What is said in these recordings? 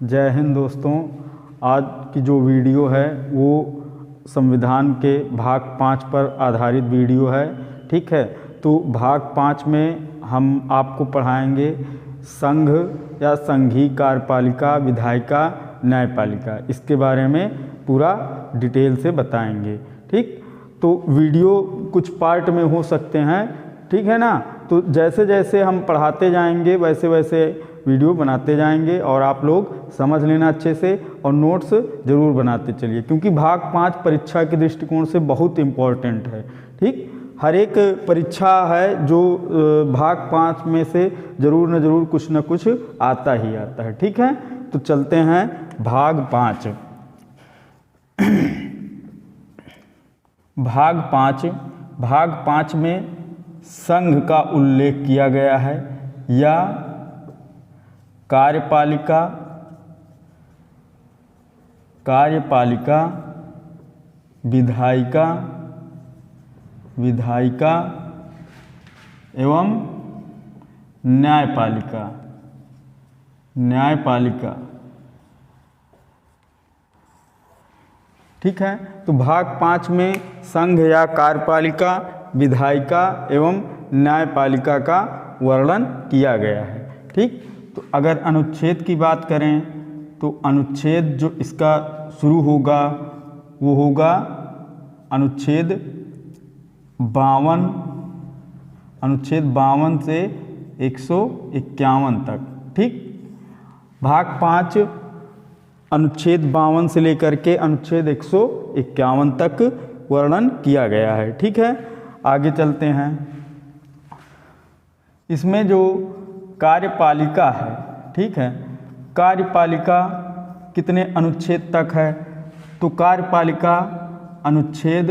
जय हिंद दोस्तों। आज की जो वीडियो है वो संविधान के भाग 5 पर आधारित वीडियो है। ठीक है, तो भाग 5 में हम आपको पढ़ाएंगे संघ या संघीय कार्यपालिका, विधायिका, न्यायपालिका, इसके बारे में पूरा डिटेल से बताएंगे। ठीक, तो वीडियो कुछ पार्ट में हो सकते हैं, ठीक है ना। तो जैसे जैसे हम पढ़ाते जाएंगे वैसे वैसे वीडियो बनाते जाएंगे और आप लोग समझ लेना अच्छे से और नोट्स ज़रूर बनाते चलिए, क्योंकि भाग 5 परीक्षा के दृष्टिकोण से बहुत इम्पॉर्टेंट है। ठीक, हर एक परीक्षा है जो भाग 5 में से ज़रूर न कुछ आता ही आता है। ठीक है, तो चलते हैं भाग 5। भाग 5 में संघ का उल्लेख किया गया है या कार्यपालिका, विधायिका एवं न्यायपालिका। ठीक है, तो भाग 5 में संघ या कार्यपालिका, विधायिका एवं न्यायपालिका का वर्णन किया गया है। ठीक, तो अगर अनुच्छेद की बात करें तो अनुच्छेद जो इसका शुरू होगा वो होगा अनुच्छेद 52 से 151 तक। ठीक, भाग 5 अनुच्छेद 52 से लेकर के अनुच्छेद 151 तक वर्णन किया गया है। ठीक है, आगे चलते हैं। इसमें जो कार्यपालिका है, ठीक है, कार्यपालिका कितने अनुच्छेद तक है? तो कार्यपालिका अनुच्छेद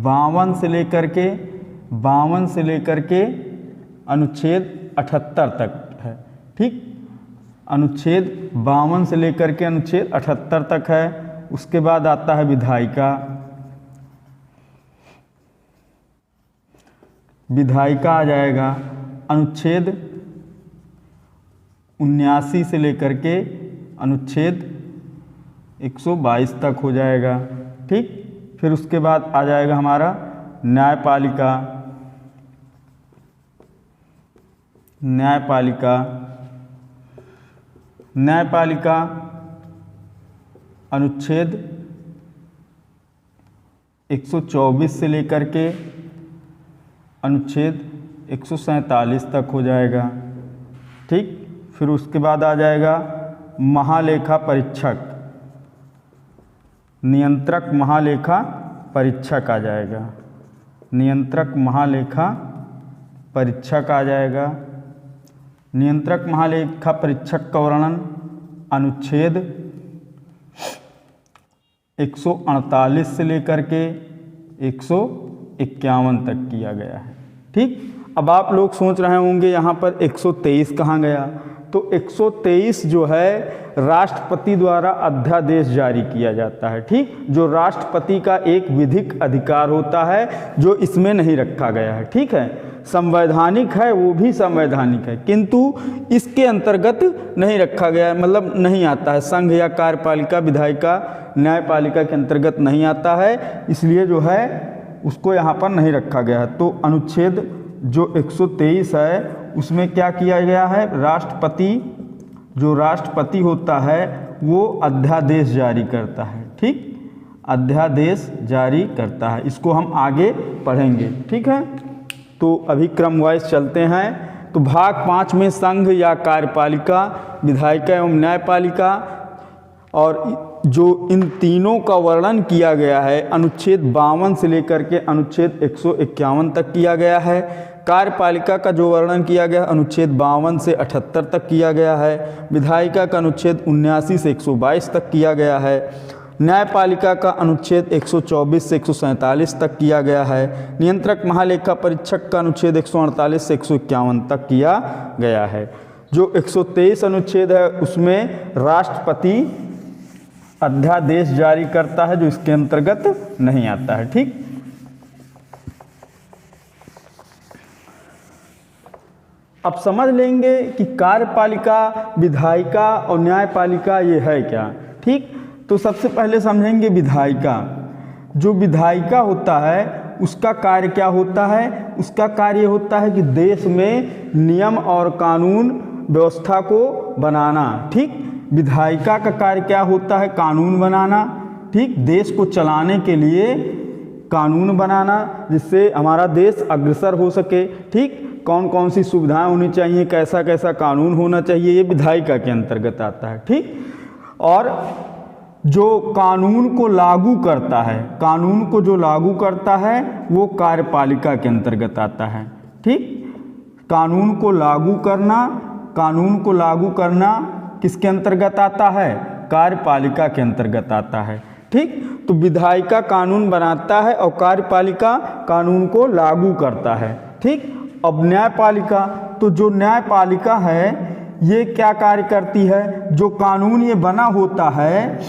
52 से लेकर के अनुच्छेद 78 तक है। ठीक, अनुच्छेद 52 से लेकर के अनुच्छेद 78 तक है। उसके बाद आता है विधायिका आ जाएगा अनुच्छेद 79 से लेकर के अनुच्छेद 122 तक हो जाएगा। ठीक, फिर उसके बाद आ जाएगा हमारा न्यायपालिका अनुच्छेद 124 से लेकर के अनुच्छेद 147 तक हो जाएगा। ठीक, फिर उसके बाद आ जाएगा महालेखा परीक्षक, नियंत्रक महालेखा परीक्षक आ जाएगा। नियंत्रक महालेखा परीक्षक का वर्णन अनुच्छेद 148 से लेकर के 151 तक किया गया है। ठीक, अब आप लोग सोच रहे होंगे यहाँ पर 123 कहाँ गया? तो 123 जो है राष्ट्रपति द्वारा अध्यादेश जारी किया जाता है। ठीक, जो राष्ट्रपति का एक विधिक अधिकार होता है जो इसमें नहीं रखा गया है। ठीक है, संवैधानिक है, वो भी संवैधानिक है, किंतु इसके अंतर्गत नहीं रखा गया है, मतलब नहीं आता है। संघ या कार्यपालिका, विधायिका, न्यायपालिका के अंतर्गत नहीं आता है, इसलिए जो है उसको यहाँ पर नहीं रखा गया है। तो अनुच्छेद जो 123 है उसमें क्या किया गया है? राष्ट्रपति होता है वो अध्यादेश जारी करता है। ठीक, अध्यादेश जारी करता है, इसको हम आगे पढ़ेंगे। ठीक है, तो अभी क्रम वाइज चलते हैं। तो भाग 5 में संघ या कार्यपालिका, विधायिका एवं न्यायपालिका, और जो इन तीनों का वर्णन किया गया है अनुच्छेद 52 से लेकर के अनुच्छेद 151 तक किया गया है। कार्यपालिका का जो वर्णन किया गया अनुच्छेद 52 से 78 तक किया गया है। विधायिका का अनुच्छेद 79 से 122 तक किया गया है। न्यायपालिका का अनुच्छेद 124 से 147 तक किया गया है। नियंत्रक महालेखा परीक्षक का अनुच्छेद 148 से 151 तक किया गया है। जो 123 अनुच्छेद है उसमें राष्ट्रपति अध्यादेश जारी करता है, जो इसके अंतर्गत नहीं आता है। ठीक, अब समझ लेंगे कि कार्यपालिका, विधायिका और न्यायपालिका ये है क्या। ठीक, तो सबसे पहले समझेंगे विधायिका। जो विधायिका होता है उसका कार्य क्या होता है? उसका कार्य होता है कि देश में नियम और कानून व्यवस्था को बनाना। ठीक, विधायिका का कार्य क्या होता है? कानून बनाना। ठीक, देश को चलाने के लिए कानून बनाना जिससे हमारा देश अग्रसर हो सके। ठीक, कौन कौन सी सुविधाएं होनी चाहिए, कैसा कैसा कानून होना चाहिए, ये विधायिका के अंतर्गत आता है। ठीक, और जो कानून को लागू करता है, कानून को जो लागू करता है वो कार्यपालिका के अंतर्गत आता है। ठीक, कानून को लागू करना, कानून को लागू करना किसके अंतर्गत आता है? कार्यपालिका के अंतर्गत आता है। ठीक, तो विधायिका कानून बनाता है और कार्यपालिका कानून को लागू करता है। ठीक, अब न्यायपालिका, तो जो न्यायपालिका है ये क्या कार्य करती है? जो कानून ये बना होता है,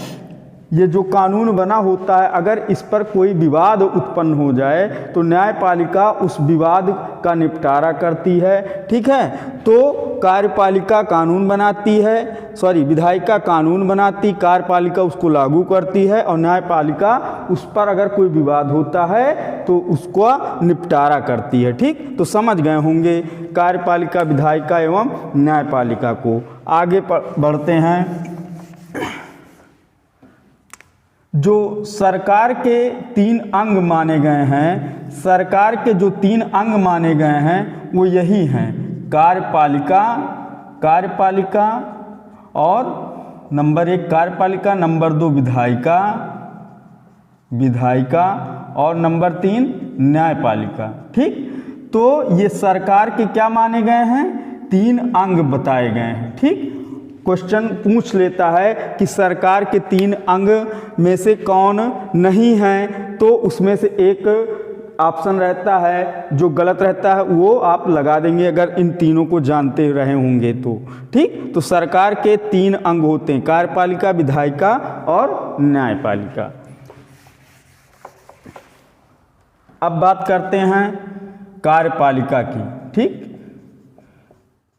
ये जो कानून बना होता है, अगर इस पर कोई विवाद उत्पन्न हो जाए तो न्यायपालिका उस विवाद का निपटारा करती है। ठीक है, तो कार्यपालिका कानून बनाती है, विधायिका कानून बनाती, कार्यपालिका उसको लागू करती है और न्यायपालिका उस पर अगर कोई विवाद होता है तो उसको निपटारा करती है। ठीक, तो समझ गए होंगे कार्यपालिका, विधायिका एवं न्यायपालिका को। आगे बढ़ते हैं। जो सरकार के 3 अंग माने गए हैं, सरकार के जो 3 अंग माने गए हैं वो यही हैं: कार्यपालिका, कार्यपालिका और नंबर 1 कार्यपालिका, नंबर 2 विधायिका, विधायिका और नंबर 3 न्यायपालिका। ठीक, तो ये सरकार के क्या माने गए हैं? 3 अंग बताए गए हैं। ठीक, क्वेश्चन पूछ लेता है कि सरकार के 3 अंग में से कौन नहीं है, तो उसमें से एक ऑप्शन रहता है जो गलत रहता है, वो आप लगा देंगे अगर इन तीनों को जानते रहे होंगे तो। ठीक, तो सरकार के 3 अंग होते हैं: कार्यपालिका, विधायिका और न्यायपालिका। अब बात करते हैं कार्यपालिका की। ठीक,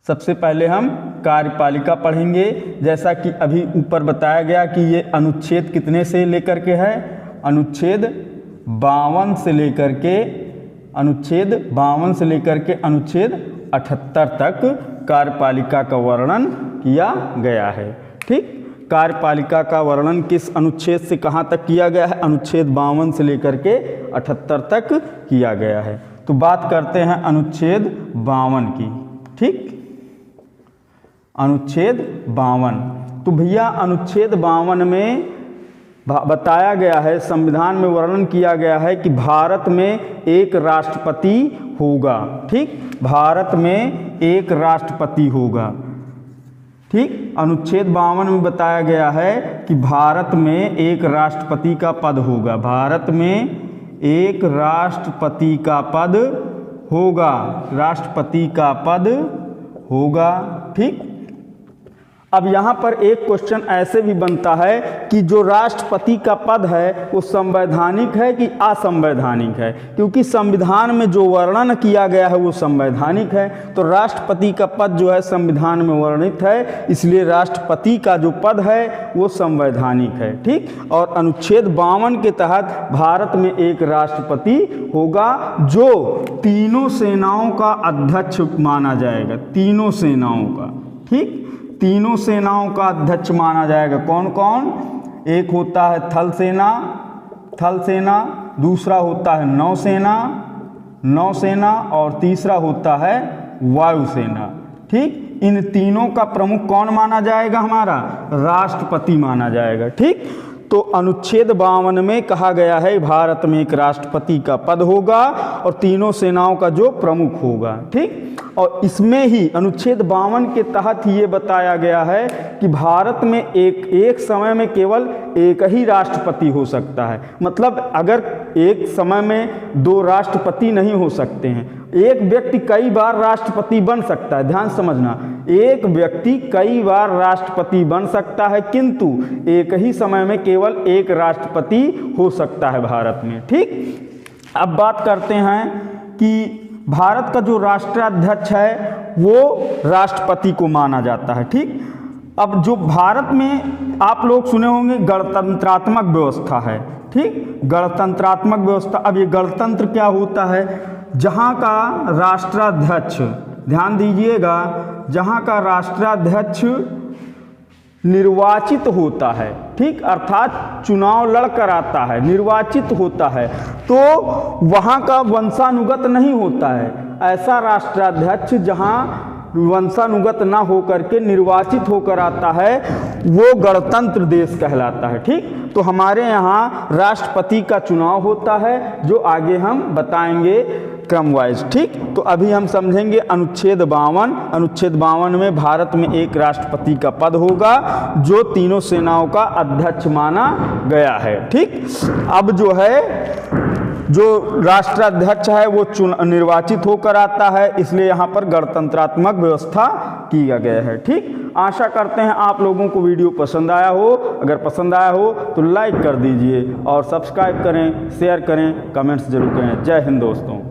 सबसे पहले हम कार्यपालिका पढ़ेंगे। जैसा कि अभी ऊपर बताया गया कि ये अनुच्छेद कितने से लेकर के है? अनुच्छेद 52 से लेकर के, अनुच्छेद 52 से लेकर के अनुच्छेद 78 तक कार्यपालिका का वर्णन किया गया है। ठीक, कार्यपालिका का वर्णन किस अनुच्छेद से कहाँ तक किया गया है? अनुच्छेद 52 से लेकर के 78 तक किया गया है। तो बात करते हैं अनुच्छेद 52 की। ठीक, अनुच्छेद 52, तो भैया अनुच्छेद 52 में बताया गया है, संविधान में वर्णन किया गया है कि भारत में एक राष्ट्रपति होगा। ठीक, भारत में एक राष्ट्रपति होगा। ठीक, अनुच्छेद 52 में बताया गया है कि भारत में एक राष्ट्रपति का पद होगा, भारत में एक राष्ट्रपति का पद होगा, राष्ट्रपति का पद होगा। ठीक, अब यहाँ पर एक क्वेश्चन ऐसे भी बनता है कि जो राष्ट्रपति का पद है वो संवैधानिक है कि असंवैधानिक है, क्योंकि संविधान में जो वर्णन किया गया है वो संवैधानिक है, तो राष्ट्रपति का पद जो है संविधान में वर्णित है, इसलिए राष्ट्रपति का जो पद है वो संवैधानिक है। ठीक, और अनुच्छेद 52 के तहत भारत में एक राष्ट्रपति होगा जो तीनों सेनाओं का अध्यक्ष माना जाएगा, तीनों सेनाओं का। ठीक, तीनों सेनाओं का अध्यक्ष माना जाएगा। कौन कौन? एक होता है थल सेना, थल सेना, दूसरा होता है नौसेना, नौसेना और तीसरा होता है वायुसेना। ठीक, इन तीनों का प्रमुख कौन माना जाएगा? हमारा राष्ट्रपति माना जाएगा। ठीक, तो अनुच्छेद 52 में कहा गया है भारत में एक राष्ट्रपति का पद होगा और तीनों सेनाओं का जो प्रमुख होगा। ठीक, और इसमें ही अनुच्छेद 52 के तहत ही ये बताया गया है कि भारत में एक समय में केवल एक ही राष्ट्रपति हो सकता है। मतलब अगर एक समय में 2 राष्ट्रपति नहीं हो सकते हैं, एक व्यक्ति कई बार राष्ट्रपति बन सकता है। ध्यान समझना, एक व्यक्ति कई बार राष्ट्रपति बन सकता है, किंतु एक ही समय में केवल एक राष्ट्रपति हो सकता है भारत में। ठीक, अब बात करते हैं कि भारत का जो राष्ट्राध्यक्ष है वो राष्ट्रपति को माना जाता है। ठीक, अब जो भारत में आप लोग सुने होंगे गणतंत्रात्मक व्यवस्था है। ठीक, गणतंत्रात्मक व्यवस्था। अब ये गणतंत्र क्या होता है? जहाँ का राष्ट्राध्यक्ष, ध्यान दीजिएगा, जहाँ का राष्ट्राध्यक्ष निर्वाचित होता है, ठीक, अर्थात चुनाव लड़कर आता है, निर्वाचित होता है, तो वहाँ का वंशानुगत नहीं होता है। ऐसा राष्ट्राध्यक्ष जहाँ वंशानुगत ना होकर के निर्वाचित होकर आता है, वो गणतंत्र देश कहलाता है। ठीक, तो हमारे यहाँ राष्ट्रपति का चुनाव होता है, जो आगे हम बताएंगे क्रम वाइज। ठीक, तो अभी हम समझेंगे अनुच्छेद 52। अनुच्छेद 52 में भारत में एक राष्ट्रपति का पद होगा, जो तीनों सेनाओं का अध्यक्ष माना गया है। ठीक, अब जो है, जो राष्ट्राध्यक्ष है वो निर्वाचित होकर आता है, इसलिए यहाँ पर गणतंत्रात्मक व्यवस्था किया गया है। ठीक, आशा करते हैं आप लोगों को वीडियो पसंद आया हो। अगर पसंद आया हो तो लाइक कर दीजिए और सब्सक्राइब करें, शेयर करें, कमेंट्स जरूर करें। जय हिंद दोस्तों।